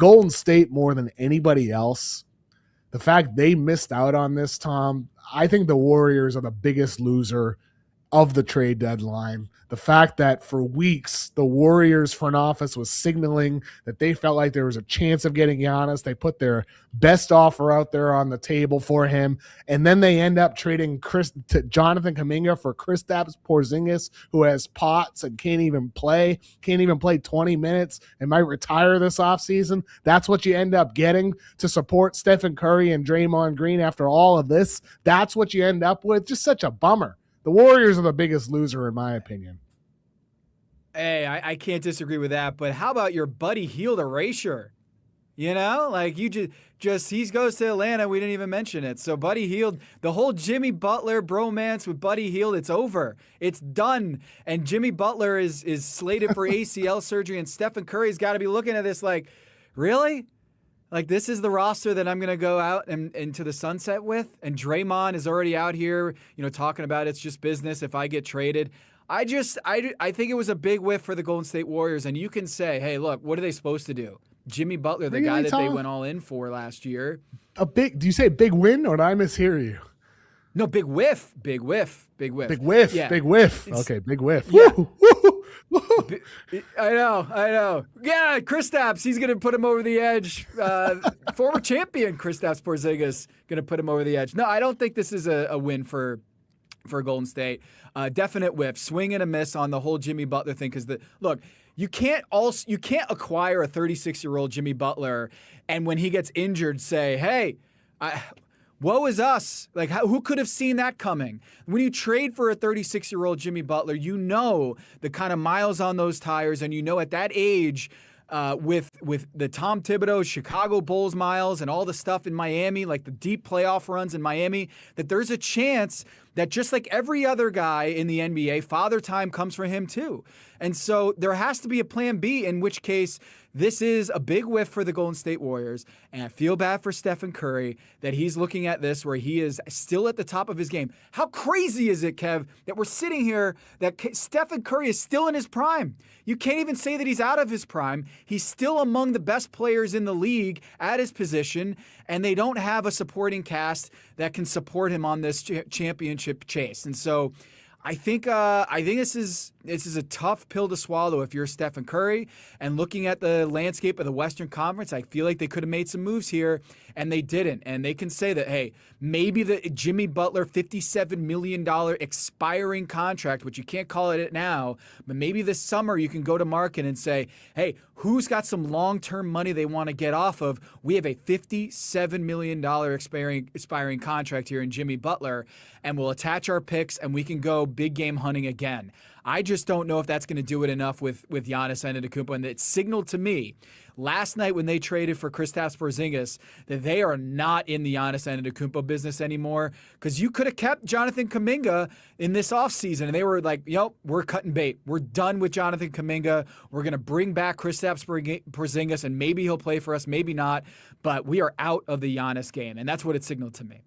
Golden State more than anybody else, the fact they missed out on this, Tom, I think the Warriors are the biggest loser of the trade deadline. The fact that for weeks the Warriors front office was signaling that they felt like there was a chance of getting Giannis. They put their best offer out there on the table for him, and then they end up trading Jonathan Kuminga for Kristaps Porzingis, who has POTS and can't even play 20 minutes and might retire this offseason. That's what you end up getting to support Stephen Curry and Draymond Green after all of this. That's what you end up with. Just such a bummer. The Warriors are the biggest loser, in my opinion. Hey, I can't disagree with that, but how about your Buddy Hield erasure? You know, like you just he goes to Atlanta. We didn't even mention it. So Buddy Hield, the whole Jimmy Butler bromance with Buddy Hield, it's over. It's done. And Jimmy Butler is slated for ACL surgery, and Stephen Curry's got to be looking at this like, really? Like, this is the roster that I'm going to go out and into the sunset with? And Draymond is already out here, talking about it's just business if I get traded. I think it was a big whiff for the Golden State Warriors. And you can say, hey, look, what are they supposed to do? Jimmy Butler, the guy that they went all in for last year. Do you say big win, or did I mishear you? No, big whiff. Big whiff. Big whiff. Big whiff. Yeah. Big whiff. Okay, big whiff. Yeah. Woo. I know. Yeah, Kristaps, he's going to put him over the edge. Former champion Kristaps Porzingis going to put him over the edge. No, I don't think this is a win for Golden State. Definite whiff, swing and a miss on the whole Jimmy Butler thing. Because you can't acquire a 36-year-old Jimmy Butler and when he gets injured say, hey, woe is us. Like, who could have seen that coming? When you trade for a 36-year-old Jimmy Butler, you know the kind of miles on those tires, and you know at that age, with the Tom Thibodeau Chicago Bulls miles and all the stuff in Miami, like the deep playoff runs in Miami, that there's a chance that just like every other guy in the NBA, father time comes for him too. And so there has to be a plan B, in which case this is a big whiff for the Golden State Warriors. And I feel bad for Stephen Curry that he's looking at this where he is still at the top of his game. How crazy is it, Kev, that we're sitting here, that Stephen Curry is still in his prime? You can't even say that he's out of his prime. He's still among the best players in the league at his position, and they don't have a supporting cast that can support him on this championship chase. And so I think this is a tough pill to swallow if you're Stephen Curry. And looking at the landscape of the Western Conference, I feel like they could have made some moves here, and they didn't. And they can say that, hey, maybe the Jimmy Butler $57 million expiring contract, which you can't call it now, but maybe this summer you can go to market and say, hey, who's got some long-term money they want to get off of? We have a $57 million expiring contract here in Jimmy Butler, and we'll attach our picks, and we can go big game hunting again. I just don't know if that's going to do it enough with Giannis Antetokounmpo. And it signaled to me last night when they traded for Kristaps Porzingis that they are not in the Giannis Antetokounmpo business anymore, because you could have kept Jonathan Kuminga in this offseason, and they were like, we're cutting bait. We're done with Jonathan Kuminga. We're going to bring back Kristaps Porzingis, and maybe he'll play for us, maybe not, but we are out of the Giannis game, and that's what it signaled to me.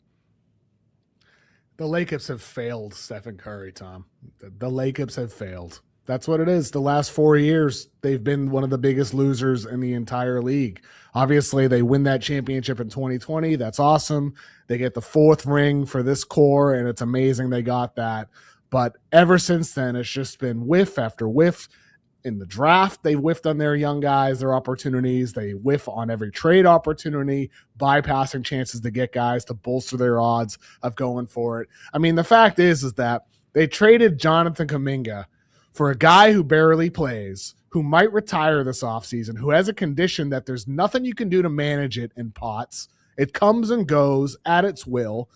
The Lacobs have failed Stephen Curry, Tom. The Lacobs have failed. That's what it is. The last 4 years, they've been one of the biggest losers in the entire league. Obviously, they win that championship in 2020. That's awesome. They get the 4th ring for this core, and it's amazing they got that. But ever since then, it's just been whiff after whiff. In the draft, they whiffed on their young guys, their opportunities. They whiff on every trade opportunity, bypassing chances to get guys to bolster their odds of going for it. I mean, the fact is that they traded Jonathan Kuminga for a guy who barely plays, who might retire this offseason, who has a condition that there's nothing you can do to manage it in POTS. It comes and goes at its will.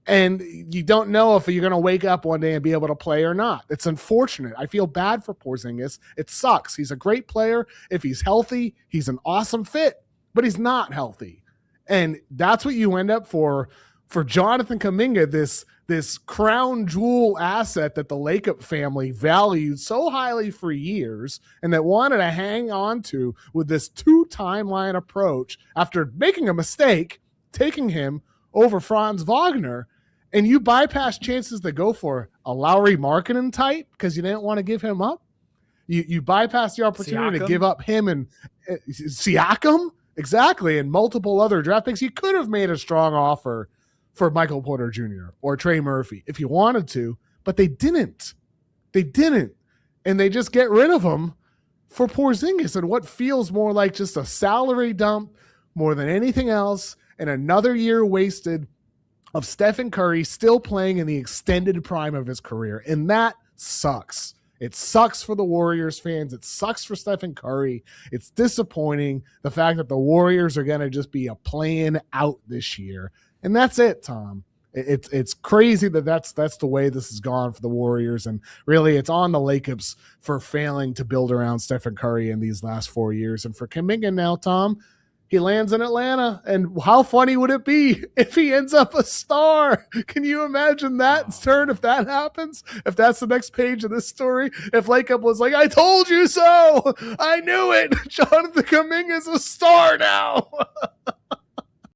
And you don't know if you're going to wake up one day and be able to play or not. It's unfortunate. I feel bad for Porzingis. It sucks. He's a great player. If he's healthy, he's an awesome fit, but he's not healthy. And that's what you end up for Jonathan Kuminga, this crown jewel asset that the Lacob family valued so highly for years and that wanted to hang on to with this 2-timeline approach after making a mistake, taking him over Franz Wagner. And you bypass chances to go for a Lowry Markkanen type because you didn't want to give him up. You bypass the opportunity to give up him and Siakam. Exactly. And multiple other draft picks. You could have made a strong offer for Michael Porter Jr. or Trey Murphy if you wanted to, but they didn't. They didn't. And they just get rid of him for Porzingis and what feels more like just a salary dump more than anything else, and another year wasted of Stephen Curry still playing in the extended prime of his career. And that sucks. It sucks for the Warriors fans. It sucks for Stephen Curry. It's disappointing, the fact that the Warriors are going to just be a playing out this year. And that's it, Tom. It's crazy that that's the way this has gone for the Warriors, and really it's on the Lacobs for failing to build around Stephen Curry in these last 4 years. And for Kuminga now, Tom, he lands in Atlanta, and how funny would it be if he ends up a star? Can you imagine that turn if that happens? If that's the next page of this story? If Lacob was like, I told you so! I knew it! Jonathan Kuminga is a star now!